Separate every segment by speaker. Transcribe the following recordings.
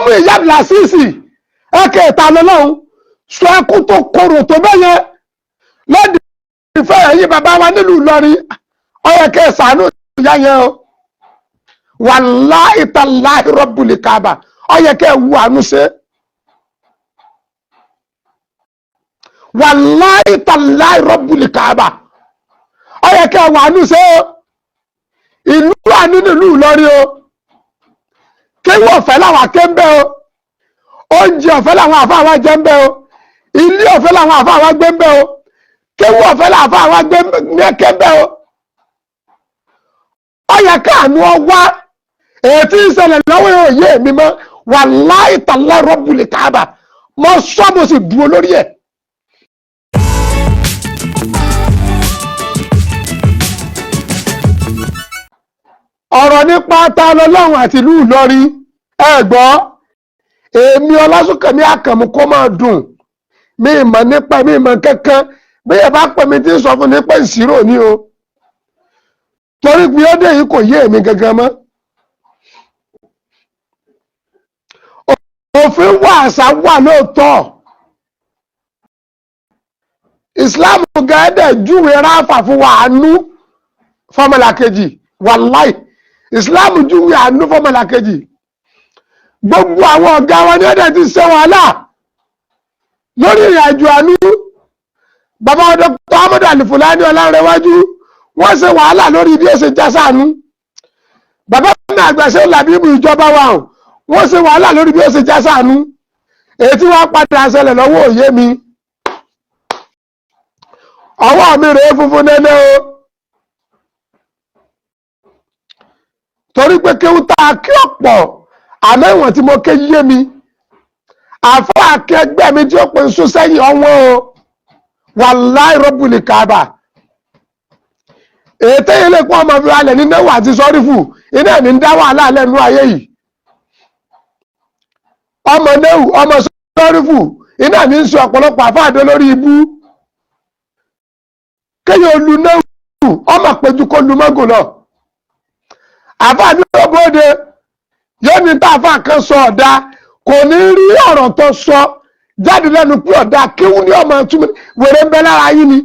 Speaker 1: ọmọ ìyá làṣìṣì ẹ̀kẹ́ ìta lọ́lọ́run sọ ẹkú tó korò tó bẹ́yẹ lọ́dì ìfẹ́ ẹ̀yìn bàbá wa nílùú Ìlọrin ọyẹ̀kẹ́ ṣàánú ìyá yẹn o wàláhì tàláhì rọ́bùlì Káàbà ọyẹ̀kẹ́ wù àánú ṣe wàláhì tàláhì rọ́bùlì Káàbà ọyẹ̀kẹ́ wù àánú ṣe o ìlú àánú nílùú Ìlọrin o kéwì ọ̀fẹ́ làwọn akéńbẹ́ o oúnjẹ ọ̀fẹ́ làwọn àfáàwá jẹ́ ń bẹ́ o ilé ọ̀fẹ́ làwọn àfáàwá gbé ń bẹ́ o kéwì ọ̀fẹ́ làwọn àfáàwá gbé ń bẹ́ o ọyẹ káànú ọwá èyí tí ń ṣẹlẹ̀ lọ́wọ́ òye mi mọ́ wàláhì tàláhì rọ́bùlì Káàbà mọ́ sọ́mọ́ sì dúró lórí ẹ̀. ọ̀rọ̀ nípa ta lọ́lọ́run àti ìlú Ìlọrin ẹ gbọ́ èmi Ọlásùnkànmí Àkànmú kó máa dùn mi ìmọ̀ nípa mi ìmọ̀ kankan bí ẹ bá pè mí tí ń sọ fún nípa ìṣirò ni o torí pé ó dé yìí kò yé èmi gangan mọ́ òfin wà àṣà wà lóòótọ́ ìsìláàmù gẹ́gẹ́ júwe ráfà fún wa àánú fọ́mọlà kejì wàláì ìsìláàmù júwe àánú fọ́mọlà kejì gbogbo àwọn ọ̀gá wọn ní ẹ̀dẹ̀ ti ṣe wàhálà lórí ìrìn àjò àánú bàbá ọdọ Ahmadu Al-Fulani Ọlánrewájú wọ́n ṣe wàhálà lórí bí ó ṣe já sáànú bàbá mi àgbàṣe Làbíbù ìjọba wa wọ́n ṣe wàhálà lórí bí ó ṣe já sáànú èyí tí wọ́n padà ṣẹlẹ̀ lọ́wọ́ òye mi ọwọ́ mi rèé funfun nẹ́nẹ́ o torí pé kéwú tá a kí ọ̀pọ̀ àmọ́ ìwọ̀n tí mo ké yé mi àfọ́ akẹgbẹ́ mi tí ó pè ń sún sẹ́yìn ọwọ́n o wàláhì rọ́bùlì Káàbà ètè ilé pọ́ ọmọ fi alẹ̀ ní náwó àti sọ́rífù iná ní ń dá wàhálà lẹ́nu ayé yìí ọmọ náwó ọmọ sọ́rífù iná ní ń sọ ọ̀pọ̀lọpọ̀ àfáàdé lórí ibú kéèyàn lu náwó ọmọ péjú kó lu mọ́gùn lọ àfáàdé lọ́bọ̀ọ́dẹ yóò ní táfà kan sọ ọ̀dà kò ní rí ọ̀rọ̀ tó sọ jáde lẹ́nu pé ọ̀dà kíwú ní ọmọ túnmí wèrè ń bẹ lára yín ni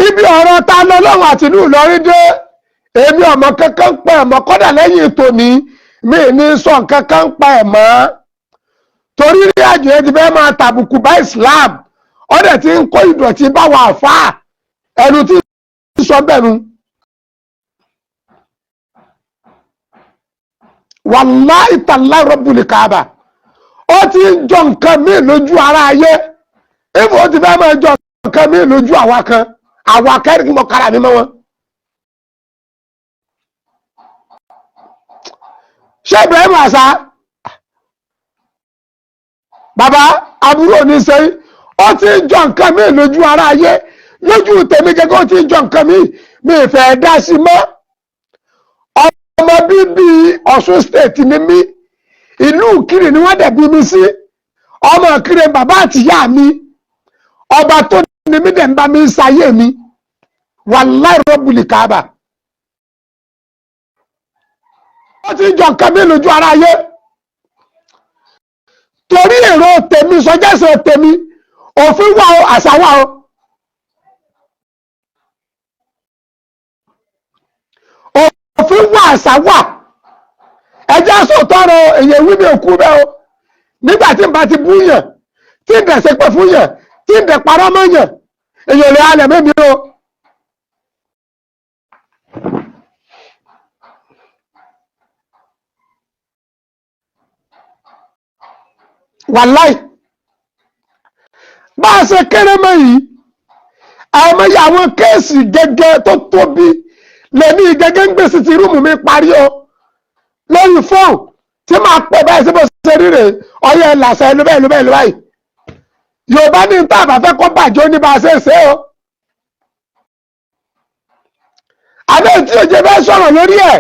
Speaker 1: ibi ọ̀rọ̀ ta lọ́lọ́run àti ìlú Ìlọrin dé èmi ọmọ kankan ń pa ẹ̀mọ́ kọ́dà lẹ́yìn ètò ní mi ní sọ kankan ń pa ẹ̀mọ́ torí rí àjò ẹ ti fẹ́ máa tàbùkù bá Islam ọ̀dẹ̀ tí ń kó ìdọ̀tí bá wà fà ẹnu tí ń sọ bẹ̀rù wàláhì tàláhì rọ́bùlì Káàbà ó ti ń jọ nǹkan míì lójú ara ayé ìfò ó ti fẹ́ máa jọ nǹkan míì lójú àwa kan àwa kẹ́rì kí mo kára mi mọ́ wọn. ṣé Ibrahim Àṣà bàbá àbúrò ní sẹ́yìn ó ti ń jọ nǹkan míì lójú ara ayé lójú tèmi gẹ́gẹ́ ó ti ń jọ nǹkan míì mi ìfẹ́ dá sí mọ́ ọmọ bíbí Ọ̀ṣun state ni mí ìlú Ìkirè ni wọ́n dẹ̀ bí mi sí ọmọ Ìkirè bàbá àtìyá mi ọba tó ní mí dẹ̀ ń bá mi ń sayé mi wàláhì rọ́bùlì Káàbà ó ti jọ nǹkan mi lójú ara ayé torí èrò tèmi sọjẹ́sẹ̀ tèmi òfin wà ó àṣà wà ó òfin wà àṣà wà ẹjẹ́ sòtọ́rọ̀ èyàn wí ní òkú bẹ́ o nígbà tí n bá ti bú yàn tí n dẹ̀ ṣe pé fún yàn tí n dẹ̀ parọ́ mọ́ yàn èyàn lè halẹ̀ mẹ́mi o wàláì bá a ṣe kéré mọ́ yìí àìmọye àwọn kéèsì gẹ́gẹ́ tó tóbi lèmi gẹ́gẹ́ ń gbèsè ti rúùmù mi parí o lórí fóònù tí máa pọ̀ báyìí sí bó ṣe rí rè ọyẹ làṣẹ ìlú bẹ́ẹ̀ ìlú bẹ́ẹ̀ ìlú báyìí Yorùbá ní tá a bá fẹ́ kó bàjẹ́ ní bá a ṣe é ṣe o àbẹ́ tí òjò bẹ́ẹ̀ sọ̀rọ̀ lórí ẹ̀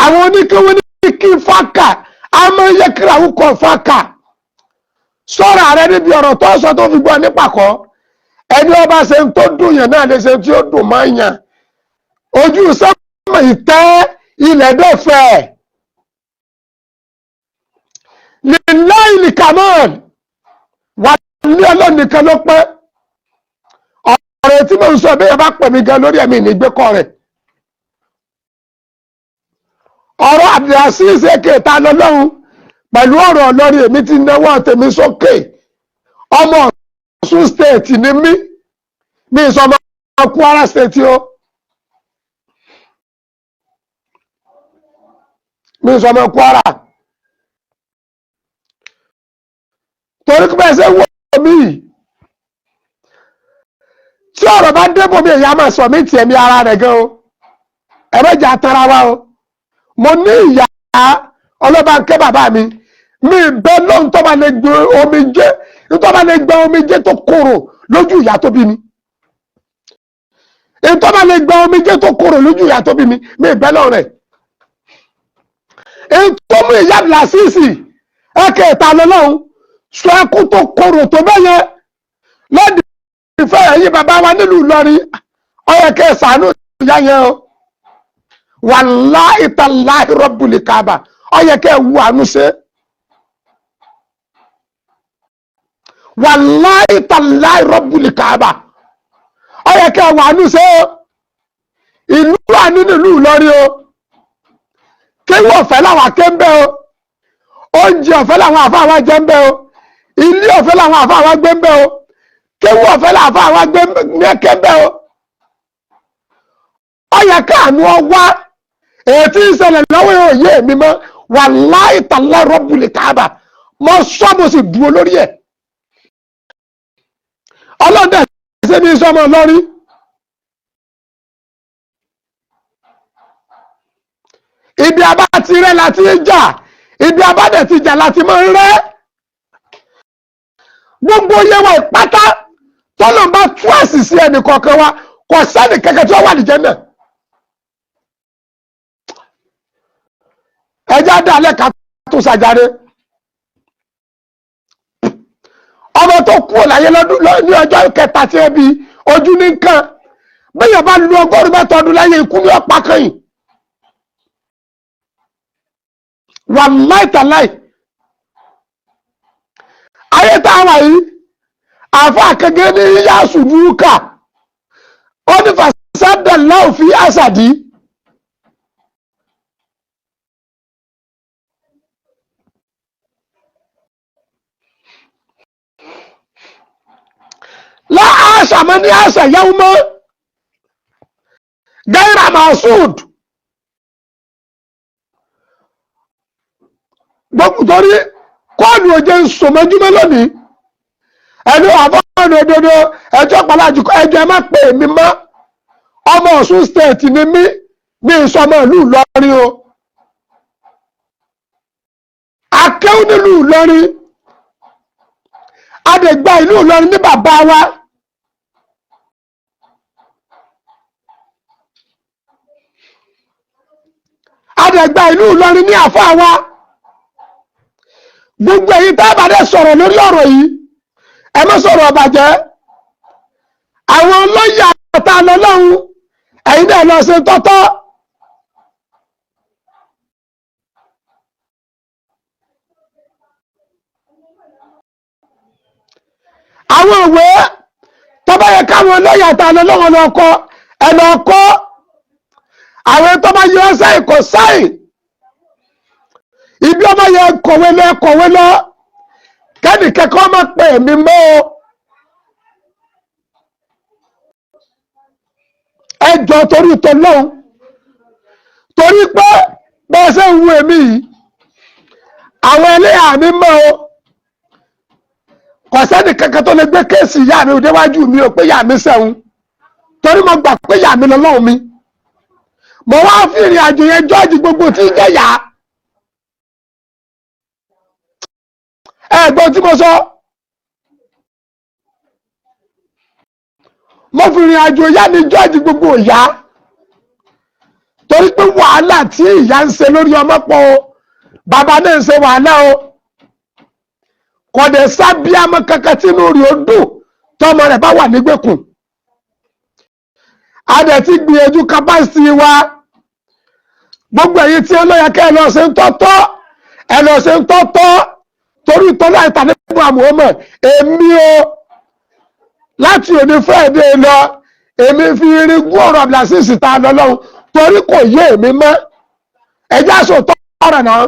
Speaker 1: àwọn oníkéwé ní kí fáka amóye kíráwù kọ fáka sọ̀rọ̀ ààrẹ níbi ọ̀rọ̀ tó sọ tó fi gbọ́ nípàkọ́ ẹni ọba ṣe ń tó dùn yẹn náà lè ṣe tí ó dùn máa ń yàn ojú sọ́mọ̀ ìtẹ́ ilẹ̀ dọ́fẹ́ lillahi al-kamal wà ní Ọlọ́run nìkan ló pé ọ̀rọ̀ tí mo ń sọ bí ẹ bá pè mí gan lórí ẹ̀mí nígbẹ́kọ̀ rẹ̀ ọ̀rọ̀ Abdulaziz Èkìtà lọ́lọ́run pẹ̀lú ọ̀rọ̀ Ìlọrin èmi ti náwó tèmi sókè ọmọ Ọ̀ṣun state ni mí ní ìsọmọ Kwara state o ní ìsọmọ Kwara torí pé ṣe wọ́ mí tí ọ̀rọ̀ bá débò mí èyí á máa sọ mí tiẹ̀ mi ara rẹ̀ gan o ẹ̀rẹ́jà tara wa o mo ní ìyá ọlọ́ba ń kẹ́ bàbá mi bẹ́ lóhun tó bá lè gbé omijé tó bá lè gbé omijé tó korò lójú ìyá tó bí mi tó bá lè gbé omijé tó korò lójú ìyá tó bí mi bẹ́ lóhun rẹ̀ tó mú ìyá Abdulaziz Èkìtà lọ́lọ́run sọ ẹkún tó korò tó bẹ́yẹ lọ́dún ìfẹ́ ẹ̀yìn bàbá wa nílùú Ìlọrin ó yẹ kẹ́ ṣàánú ìyá yẹn o wàláhì tàláhì rọ́bùlì Káàbà ó yẹ kẹ́ wù àánú ṣe wàláhì tàláhì rọ́bùlì Káàbà ó yẹ kẹ́ wù àánú ṣe ìlú àánú nílùú Ìlọrin o kéwì ọ̀fẹ́ làwọn akẹ́ ń bẹ́ o oúnjẹ ọ̀fẹ́ làwọn àfa àwọn jẹ́ ń bẹ́ o ilé ọ̀fẹ́ làwọn àfa àwọn gbé ń bẹ́ o kéwì ọ̀fẹ́ làwọn àfa àwọn gbé ń bẹ́ o ó yẹ káàánú ọwá ètí ń ṣẹlẹ̀ lọ́wọ́ òye mi mọ́ wàláhì tàláhì rọ́bùlì Káàbà mo sọ mo sì dúró lórí ẹ̀ ọlọ́dẹ ṣe ní sọmọ lọ́rí ibi abá ti rẹ́ láti jà ibi abádẹ̀ ti jà láti mọ́ rẹ́ gbogbo yẹ wa ìpátá tọ́lọ̀ bá tú àṣìṣe ẹnì kọ̀ọ̀kan wa kò sẹ́nì kẹ́kẹ́ tí ó wà nìjẹ́ náà ẹjá dá alẹ́ ká tó ṣàjáde ọmọ tó kú láyé ní ọjọ́ kẹta tí ẹ bí ojú ní nǹkan bẹ́yàn bá lu 100 ọdún láyé ikú ní ọ̀pá kẹyìn wàláhì tàláhì ayé tá a wà yìí àfa àkẹgẹ ní yíyáṣù dúkà ó ní fàṣádà láò fi àṣàdí láàṣà mọ́ ní àṣà yáwó mọ́ gẹ́rà masud gbogbo torí kọ́ọ̀lù òjé ń sọmọjúmọ́ lónìí ẹni àfọ́nà òdodo ẹjọ́ pàlájù ẹjọ́ ẹ má pè mí mọ́ ọmọ Ọ̀ṣun state ni mí ní ìsọmọ ìlú Ìlọrin o akéwù nílùú Ìlọrin adẹ̀gbà ìlú Ìlọrin ní bàbá wa adẹ̀gbà ìlú Ìlọrin ní àfáà wa gbogbo èyí tá a bá dé sọ̀rọ̀ lórí ọ̀rọ̀ yìí ẹ má sọ̀rọ̀ ọ̀bàjẹ́ àwọn olóyè àtà lọ́lọ́run ẹ̀yin náà lọ ṣe tọ́tọ́ àwọn òwe tó bá yẹ káwọn olóyè àtà lọ́lọ́run lọ kọ ẹ lọ kọ àwọn tó bá yọ sáì kò sáì ibi ọmọ yẹn kọ̀wé lọ kẹ́ni kẹ́kọ̀ọ́ máa pè mí mọ́ ẹjọ́ torí tọ́lọ́hun torí pé bẹ́ẹ̀ ṣe ń wu èmi yìí àwọn ẹlẹ́yà mi mọ́ o kò sẹ́ni kankan tó lè gbé kéèsì ìyá mi déwájú mi ò pé ìyá mi sẹ́hun torí mo gbà pé ìyá mi lọ́lọ́hun mi mo wá fi ìrìn àjò yẹn jọ́ọ̀jì gbogbo tí ń jẹ́ yá ẹ̀gbọ́n tí mo sọ mo fi ìrìn àjò ìyá mi jọ́ọ̀jì gbogbo ìyá torí pé wàhálà tí ìyá ń ṣe lórí ọmọ pọ̀ o bàbá náà ń ṣe wàhálà o kò dẹ̀ sábíàmọ́ kankan tínú rí o dùn tọmọ rẹ̀ bá wà nígbèkùn a dẹ̀ ti gbìyànjú capacity wa gbogbo èyí tí ọlọ́yà kẹ́ ẹ lọ ṣe ń tọ́tọ́ torí tọ́lá ìtàlẹ́gbọ̀n àmúhọ́mọ̀ èmi o láti òní Friday lọ èmi fi irin gún ọ̀rọ̀ Abdulaziz ta lọ́lọ́run torí kò yé èmi mọ́ ẹjẹ́ àṣọ tọ́rọ̀ náà